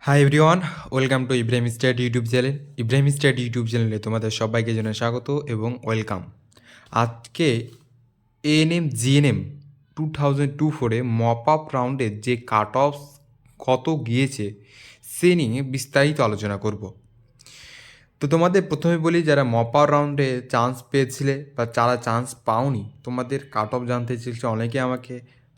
Hi everyone, welcome to Ibrahim state YouTube channel. Ibrahim state YouTube চ্যানেলে তোমাদের সবাইকে জানাই স্বাগত এবং ওয়েলকাম। আজকে এএনএম জিএনএম 2024-এ মপ আপ রাউন্ডের যে কাট অফ কত গিয়েছে সে নিয়ে বিস্তারিত আলোচনা করব। তো তোমাদের প্রথমে বলি, যারা মপ আপ রাউন্ডে চান্স পেয়েছিলে বা যারা চান্স পাওনি, তোমাদের কাট অফ জানতে চেয়েছিলে, অনেকে আমাকে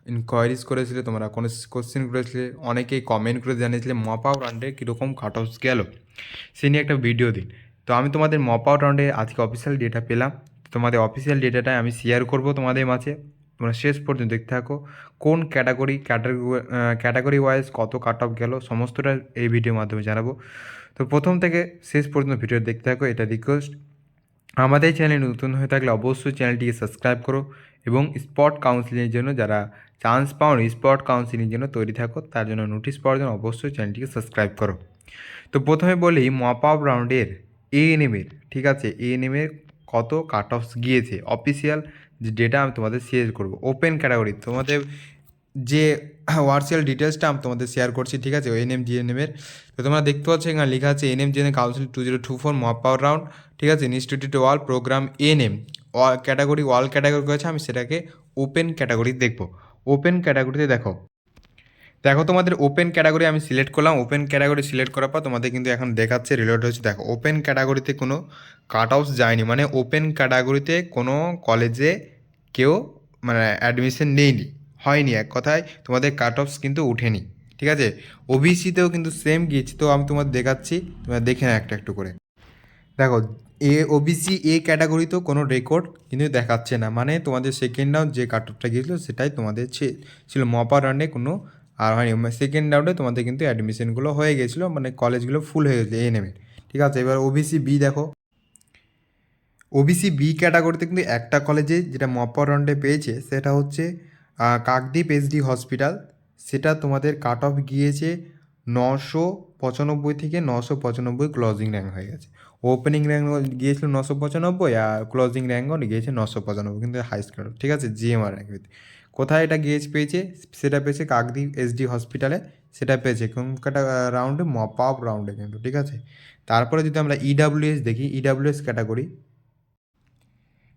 ইনকোয়ারিজ করেছিলে, তোমরা কোনো কোশ্চেন করেছিলে, অনেকেই কমেন্ট করে জানিয়েছিলে মপ আউট রাউন্ডে কীরকম কাট অফ গেল, সে নিয়ে একটা ভিডিও দিন। তো আমি তোমাদের মপ আউট রাউন্ডে আজকে অফিসিয়াল ডেটা পেলাম। তোমাদের অফিসিয়াল ডেটাটা আমি শেয়ার করব তোমাদের মাঝে, তোমরা শেষ পর্যন্ত দেখতে থাকো। কোন ক্যাটাগরি ওয়াইজ কত কাট অফ গেল সমস্তটা এই ভিডিওর মাধ্যমে জানাবো। তো প্রথম থেকে শেষ পর্যন্ত ভিডিও দেখতে থাকো, এটা রিকোয়েস্ট। আমাদের চ্যানেলে নতুন হয়ে থাকলে অবশ্যই চ্যানেলটিকে সাবস্ক্রাইব করো এবং স্পট কাউন্সিলিংয়ের জন্য যারা চান্স পাওনি, স্পট কাউন্সিলিংয়ের জন্য তৈরি থাকো, তার জন্য নোটিশ পাওয়ার জন্য অবশ্যই চ্যানেলটিকে সাবস্ক্রাইব করো। তো প্রথমে বলি মপ আপ রাউন্ডের এএনএমের, ঠিক আছে, এএনএমের কত কাট অফস গিয়েছে অফিসিয়াল যে ডেটা আমি তোমাদের শেয়ার করবো। ওপেন ক্যাটাগরি তোমাদের যে ওয়ার্সিয়াল ডিটেলসটা আমি তোমাদের শেয়ার করছি, ঠিক আছে, এএনএম জিএনএমের। তো তোমরা দেখতে পাচ্ছ এখানে লেখা আছে ANM GNM council 2024 mop up round, ঠিক আছে, ইনস্টিটিউট ওয়াল প্রোগ্রাম এএনএম ক্যাটাগরি ওয়াল ক্যাটাগরি করেছে। আমি সেটাকে ওপেন ক্যাটাগরি দেখবো। ওপেন ক্যাটাগরিতে দেখো দেখো তোমাদের ওপেন ক্যাটাগরি আমি সিলেক্ট করলাম। ওপেন ক্যাটাগরি সিলেক্ট করার পর তোমাদের কিন্তু এখন দেখাচ্ছে রিলোড হচ্ছে। দেখো ওপেন ক্যাটাগরিতে কোনো কাট অফস যায়নি, মানে ওপেন ক্যাটাগরিতে কোনো কলেজে কেউ মানে অ্যাডমিশন নেয়নি, হয়নি, এক কথায় তোমাদের কাট অফস কিন্তু উঠেনি, ঠিক আছে। ওবিসিতেও কিন্তু সেম গিয়েছে। তো আমি তোমাদের দেখাচ্ছি, তোমরা দেখে না একটা একটু করে। দেখো ওবিসি এ ক্যাটাগরিতেও কোনো রেকর্ড কিন্তু দেখাচ্ছে না, মানে তোমাদের সেকেন্ড রাউন্ড যে কাট অফটা গিয়েছিলো সেটাই তোমাদের ছিল। মপার রাউন্ডে কোনো আর হয়নি। সেকেন্ড রাউন্ডে তোমাদের কিন্তু অ্যাডমিশনগুলো হয়ে গেছিলো, মানে কলেজগুলো ফুল হয়ে গেছিলো এএনএমের, ঠিক আছে। এবার ওবিসি বি দেখো, ওবিসি বি ক্যাটাগরিতে কিন্তু একটা কলেজে যেটা মপার রাউন্ডে পেয়েছে সেটা হচ্ছে কাকদ্বীপ এসডি হসপিটাল। সেটা তোমাদের কাট অফ গিয়েছে 995 থেকে 995 ক্লোজিং র্যাঙ্ক হয়ে গেছে। ওপেনিং র্যাঙ্ক গিয়েছিল 995 আর ক্লোজিং র্যাঙ্কও গিয়েছে 995, কিন্তু হাইস্ট কাট অফ, ঠিক আছে, জিএমআর র্যাঙ্ক। কোথায় এটা পেয়েছে, সেটা পেয়েছে কাকদ্বীপ এসডি হসপিটালে, সেটা পেয়েছে কোন রাউন্ডে, মপ আপ রাউন্ডে কিন্তু, ঠিক আছে। তারপরে যদি আমরা ইডাব্লিউএস দেখি, ইডাব্লিউএস ক্যাটাগরি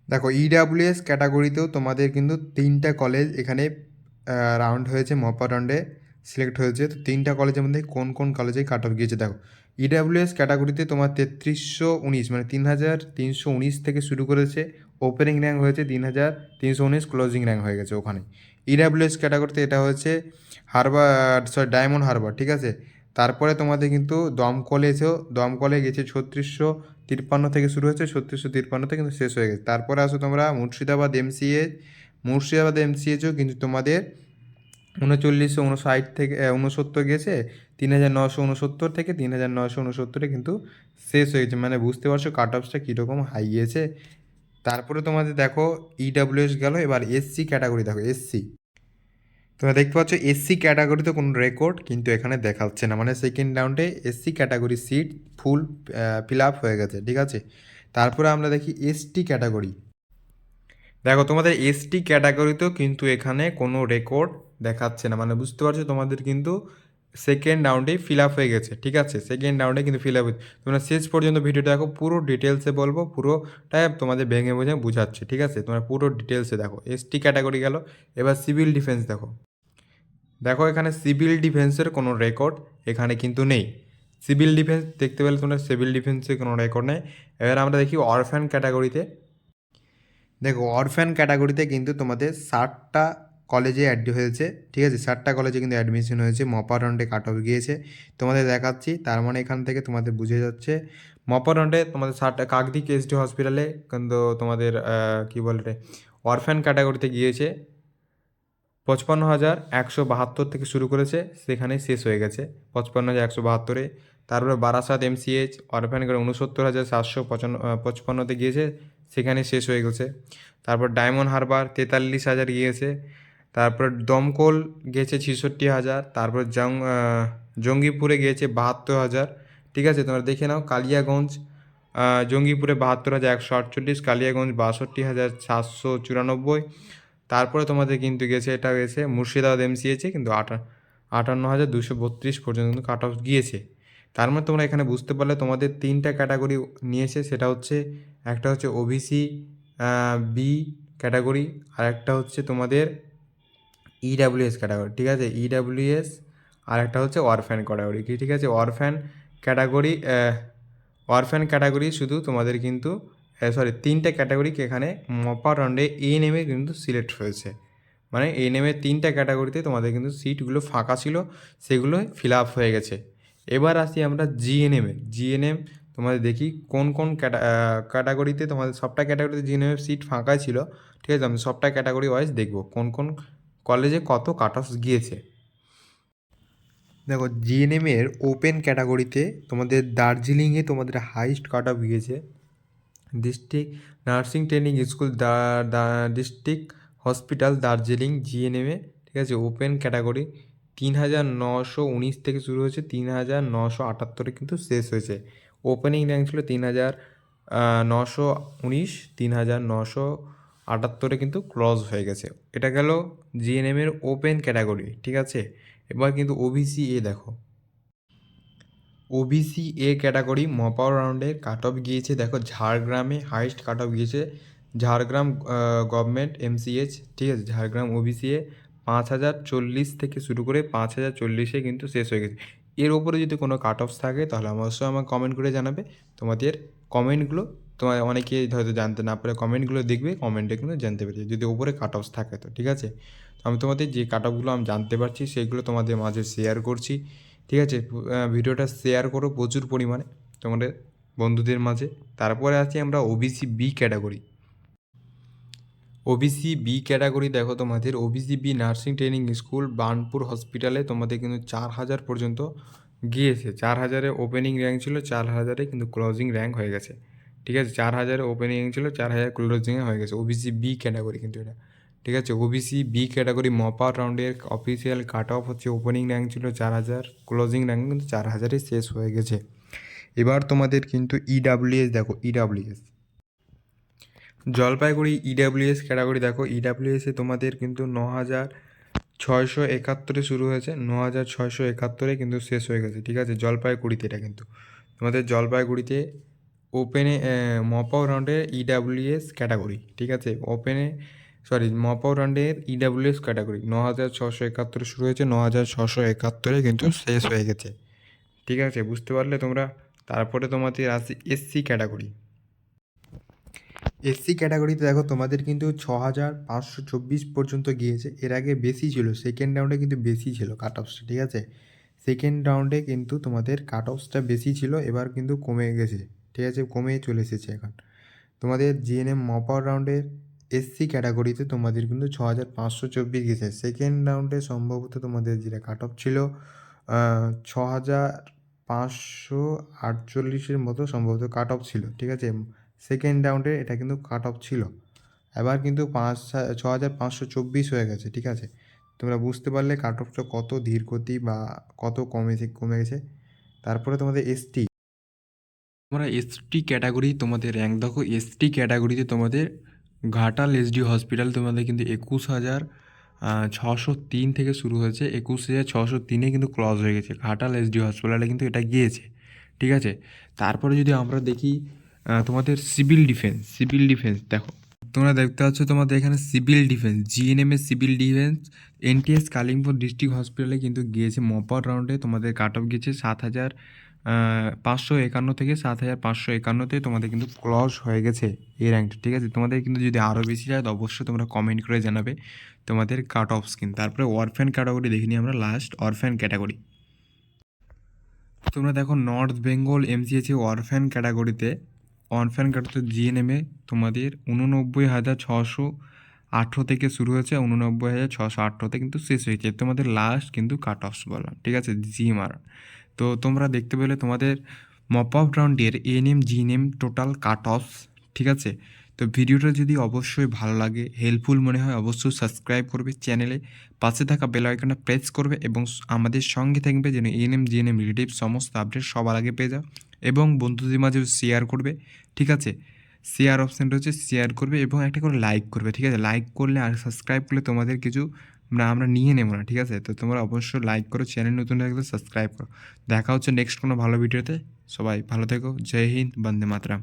দেখো, ইডাব্লিউএস ক্যাটাগরিতেও তোমাদের কিন্তু 3টা কলেজ এখানে রাউন্ড হয়েছে, মপা রাউন্ডে সিলেক্ট হয়েছে। তো 3টা কলেজের মধ্যে কোন কোন কলেজে কাট অফ গিয়েছে দেখো। ইডাব্লিউএস ক্যাটাগরিতে তোমার 3319, মানে 3319 থেকে শুরু করেছে, ওপেনিং র্যাঙ্ক হয়েছে 3319, ক্লোজিং র্যাঙ্ক হয়ে গেছে ওখানে। ইডাব্লিউএস ক্যাটাগরিতে এটা হচ্ছে ডায়মন্ড হারবার, ঠিক আছে। তারপরে তোমাদের কিন্তু দমকলে গেছে 3653 থেকে শুরু হয়েছে, 3653 কিন্তু শেষ হয়ে গেছে। তারপরে আসো তোমরা মুর্শিদাবাদ এমসিএচও কিন্তু তোমাদের 3959 থেকে 69 গেছে, 3969 থেকে 3969 কিন্তু শেষ হয়ে গেছে। মানে বুঝতে পারছো কাট অফসটা কীরকম হাই গিয়েছে। তারপরে তোমাদের দেখো ইডাব্লিউএস গেল। এবার এসসি ক্যাটাগরি দেখো, এসসি তোমরা দেখতে পাচ্ছ এসসি ক্যাটাগরিতে কোনো রেকর্ড কিন্তু এখানে দেখাচ্ছে না, মানে সেকেন্ড রাউন্ডে SC category seat full fill up হয়ে গেছে, ঠিক আছে। তারপরে আমরা দেখি এসটি ক্যাটাগরি। দেখো তোমাদের এসটি ক্যাটাগরিতেও কিন্তু এখানে কোনো রেকর্ড দেখাচ্ছে না, মানে বুঝতে পারছো তোমাদের কিন্তু সেকেন্ড রাউন্ডেই ফিল আপ হয়ে গেছে, ঠিক আছে। সেকেন্ড রাউন্ডে কিন্তু ফিল আপ হয়েছে। তোমরা শেষ পর্যন্ত ভিডিওটা দেখো, পুরো ডিটেলসে বলবো, পুরোটাই তোমাদের ভেঙে ভেঙে বুঝাচ্ছে, ঠিক আছে। তোমরা পুরো ডিটেলসে দেখো। এসটি ক্যাটাগরি গেল। এবার সিভিল ডিফেন্স দেখো। দেখো এখানে সিভিল ডিফেন্সের কোনো রেকর্ড এখানে কিন্তু নেই। সিভিল ডিফেন্স দেখতে পেলে তোমরা সিভিল ডিফেন্সের কোনো রেকর্ড নেই। এবার আমরা দেখি অরফ্যান ক্যাটাগরিতে। দেখো অরফ্যান ক্যাটাগরিতে কিন্তু তোমাদের 60টা কলেজে অ্যাড হয়েছে, ঠিক আছে। 60টা কলেজে কিন্তু অ্যাডমিশন হয়েছে, মপার রাউন্ডে কাট অফ গিয়েছে তোমাদের দেখাচ্ছি। তার মানে এখান থেকে তোমাদের বুঝে যাচ্ছে মপার রাউন্ডে তোমাদের 60টা কাকদ্বীপ এসডি হসপিটালে কিন্তু তোমাদের কী বলে অরফ্যান ক্যাটাগরিতে গিয়েছে 55,172 থেকে শুরু করেছে, সেখানে শেষ হয়ে গেছে 55,172-এ। তারপরে বারাসাত এমসিএইচ অরফ্যান করে 69,755-তে গিয়েছে, সেখানে শেষ হয়ে গেছে। তারপর ডায়মন্ড হারবার 43,000 গিয়েছে। তারপর দমকল গিয়েছে 66,000। তারপর জঙ্গিপুরে গিয়েছে 72,000, ঠিক আছে। তোমরা দেখে নাও। কালিয়াগঞ্জ জঙ্গিপুরে 72,148, কালিয়াগঞ্জ 62,794। তারপরে তোমাদের কিন্তু গেছে, এটা গেছে মুর্শিদাবাদ এমসিএচে কিন্তু 58,232 পর্যন্ত কিন্তু কাট অফ গিয়েছে। তার মানে তোমরা এখানে বুঝতে পারলে তোমাদের 3টা ক্যাটাগরি নিয়েছে, সেটা হচ্ছে একটা হচ্ছে ওবিসি বি ক্যাটাগরি, আর একটা হচ্ছে তোমাদের ইডাব্লিউএস ক্যাটাগরি, ঠিক আছে, ইডাব্লিউএস, আর একটা হচ্ছে অরফ্যান ক্যাটাগরি, কি ঠিক আছে। অরফ্যান ক্যাটাগরি শুধু তোমাদের কিন্তু 3টে ক্যাটাগরি এখানে মপা রাউন্ডে এ নেমে কিন্তু সিলেক্ট হয়েছে, মানে এ নেমে 3টা ক্যাটাগরিতে তোমাদের কিন্তু সিটগুলো ফাঁকা ছিল, সেগুলো ফিল আপ হয়ে গেছে। এবার আসি আমরা জিএনএম তোমাদের দেখি কোন কোন ক্যাটাগরিতে তোমাদের, সবটা ক্যাটাগরিতে জিএনএমের সিট ফাঁকা ছিল, ঠিক আছে। আমি সবটা ক্যাটাগরি ওয়াইজ দেখব কোন কোন কলেজে কত কাট অফ গিয়েছে। দেখো জিএনএমের ওপেন ক্যাটাগরিতে তোমাদের দার্জিলিংয়ে তোমাদের হাইস্ট কাট অফ গিয়েছে। District nursing training school district hospital Darjeeling জিএনএমে, ঠিক আছে, ওপেন ক্যাটাগরি 3,919 থেকে শুরু হয়েছে, 3,978 কিন্তু শেষ হয়েছে। ওপেনিং র্যাঙ্ক ছিল 3,919, 3,978 কিন্তু ক্লজ হয়ে গেছে। এটা গেল জিএনএমের ওপেন ক্যাটাগরি, ঠিক আছে। এবার কিন্তু ওবিসি এ দেখো, ওবিসি এ ক্যাটাগরি মপাও রাউন্ডের কাট অফ গিয়েছে, দেখো ঝাড়গ্রামে হাইস্ট কাট অফ গিয়েছে, ঝাড়গ্রাম গভর্নমেন্ট এমসিএইচ, ঠিক আছে, ঝাড়গ্রাম ওবিসি এ 5,040 থেকে শুরু করে 5,040 কিন্তু শেষ হয়ে গেছে। এর ওপরে যদি কোনো কাট অফস থাকে তাহলে অবশ্যই আমাকে কমেন্ট করে জানাবে। তোমাদের কমেন্টগুলো, তোমার অনেকে হয়তো জানতে না পারে, কমেন্টগুলো দেখবে, কমেন্টে কিন্তু জানতে পারবে যদি ওপরে কাট অফস থাকে তো, ঠিক আছে। তো আমি তোমাদের যে কাট অফগুলো আমি জানতে পারছি সেগুলো তোমাদের মাঝে শেয়ার করছি, ঠিক আছে। ভিডিওটা শেয়ার করো প্রচুর পরিমাণে তোমাদের বন্ধুদের মাঝে। তারপরে আছি আমরা OBC B category. OBC B category দেখো তোমাদের OBC B nursing training school Burnpur হসপিটালে তোমাদের কিন্তু 4,000 পর্যন্ত গিয়েছে। 4,000-এ ওপেনিং র্যাঙ্ক ছিল, 4,000-এ কিন্তু ক্লোজিং র্যাঙ্ক হয়ে গেছে, ঠিক আছে। 4,000-এ ওপেনিং ছিল, 4,000 ক্লোজিংয়ে হয়ে গেছে। ওবিসি বি ক্যাটাগরি কিন্তু এটা, ঠিক আছে। ওবিসি বি ক্যাটাগরি মপার রাউন্ডের অফিসিয়াল কাট অফ হচ্ছে, ওপেনিং র্যাঙ্ক ছিল 4,000, ক্লোজিং র্যাঙ্ক কিন্তু 4,000-এ শেষ হয়ে গেছে। এবার তোমাদের কিন্তু ইডাব্লিউএস দেখো, ইডাব্লিউএস জলপাইগুড়ি ইডাব্লিউএস ক্যাটাগরি দেখো, ইডাব্লিউএসে তোমাদের কিন্তু 9,671 শুরু হয়েছে, 9,671 কিন্তু শেষ হয়ে গেছে, ঠিক আছে। জলপাইগুড়িতে এটা কিন্তু তোমাদের জলপাইগুড়িতে ওপেনে মপাও রাউন্ডের ইডাব্লিউএস ক্যাটাগরি, ঠিক আছে। মপাও রাউন্ডের ইডাব্লিউএস ক্যাটাগরি 9,671 শুরু হয়েছে, 9,671 কিন্তু শেষ হয়ে গেছে, ঠিক আছে, বুঝতে পারলে তোমরা। তারপরে তোমাদের আসি এসসি ক্যাটাগরি। এসসি ক্যাটাগরিতে দেখো তোমাদের কিন্তু 6,524 পর্যন্ত গিয়েছে। এর আগে বেশি ছিল, সেকেন্ড রাউন্ডে কিন্তু বেশি ছিল কাট অফসটা, ঠিক আছে। সেকেন্ড রাউন্ডে কিন্তু তোমাদের কাট অফসটা বেশি ছিল, এবার কিন্তু কমে গেছে, ঠিক আছে, কমে চলে এসেছে এখন। তোমাদের জিএনএম মপার রাউন্ডের এসসি ক্যাটাগরিতে তোমাদের কিন্তু 6,524 গেছে। সেকেন্ড রাউন্ডে সম্ভবত তোমাদের যেটা কাট অফ ছিল 6,548-এর মতো সম্ভবত কাট অফ ছিল, ঠিক আছে। সেকেন্ড রাউন্ডে এটা কিন্তু কাট অফ ছিল, এবার কিন্তু 6,524 হয়ে গেছে, ঠিক আছে। তোমরা বুঝতে পারলে কাট অফটা কত ধীর গতি বা কত কমে গেছে। তারপরে তোমাদের এসটি, তোমরা এসটি ক্যাটাগরি তোমাদের র্যাঙ্ক দেখো, এসটি ক্যাটাগরিতে তোমাদের ঘাটাল এসডি হসপিটাল তোমাদের কিন্তু 21,603 থেকে শুরু হয়েছে, 21,603-এ কিন্তু ক্লজ হয়ে গেছে। ঘাটাল এসডি হসপিটালে কিন্তু এটা গিয়েছে, ঠিক আছে। তারপরে যদি আমরা দেখি তোমাদের সিভিল ডিফেন্স দেখো, তোমরা দেখতে পাচ্ছ তোমাদের এখানে সিভিল ডিফেন্স, জিএনএমের civil defence NTS Kalimpong district হসপিটালে কিন্তু গিয়েছে মপার রাউন্ডে, তোমাদের কাট অফ গিয়েছে 7,551 থেকে 7,551-তে তোমাদের কিন্তু ক্লজ হয়ে গেছে এই র্যাঙ্কটা, ঠিক আছে। তোমাদের কিন্তু যদি আরও বেশি যায় তো অবশ্যই তোমরা কমেন্ট করে জানাবে তোমাদের কাট অফ স্কিন। তারপরে অরফ্যান ক্যাটাগরি দেখে নিই আমরা, লাস্ট অরফ্যান ক্যাটাগরি। তোমরা দেখো নর্থ বেঙ্গল এমসিএইচে অরফ্যান ক্যাটাগরিতে জিএনএমে তোমাদের 89,618 থেকে শুরু হয়েছে, 89,618-তে কিন্তু শেষ হয়েছে। তোমাদের লাস্ট কিন্তু কাট অফস বললাম, ঠিক আছে, জিএমআর। তো তোমরা দেখতে পেলে তোমাদের মপ আপ রাউন্ডের এএনএম জিএনএম টোটাল কাট অফস, ঠিক আছে। তো ভিডিওটা যদি অবশ্যই ভালো লাগে, হেল্পফুল মনে হয়, অবশ্যই সাবস্ক্রাইব করবে চ্যানেলে, পাশে থাকা বেল আইকনটা প্রেস করবে এবং আমাদের সঙ্গে থাকবে যেন এএনএম জিএনএম রিলেটিভ সমস্ত আপডেট সবার আগে পেয়ে যাও, এবং বন্ধুদের মাঝেও শেয়ার করবে, ঠিক আছে। শেয়ার অপশানটা হচ্ছে শেয়ার করবে এবং একটা করে লাইক করবে, ঠিক আছে। লাইক করলে আর সাবস্ক্রাইব করলে তোমাদের কিছু আমরা নিয়ে নেবো না, ঠিক আছে? তো তোমরা অবশ্যই লাইক করো, চ্যানেল নতুন থাকলে সাবস্ক্রাইব করো। দেখা হচ্ছে নেক্সট কোনো ভালো ভিডিওতে। সবাই ভালো থেকো। জয় হিন্দ, বন্দে মাতরম।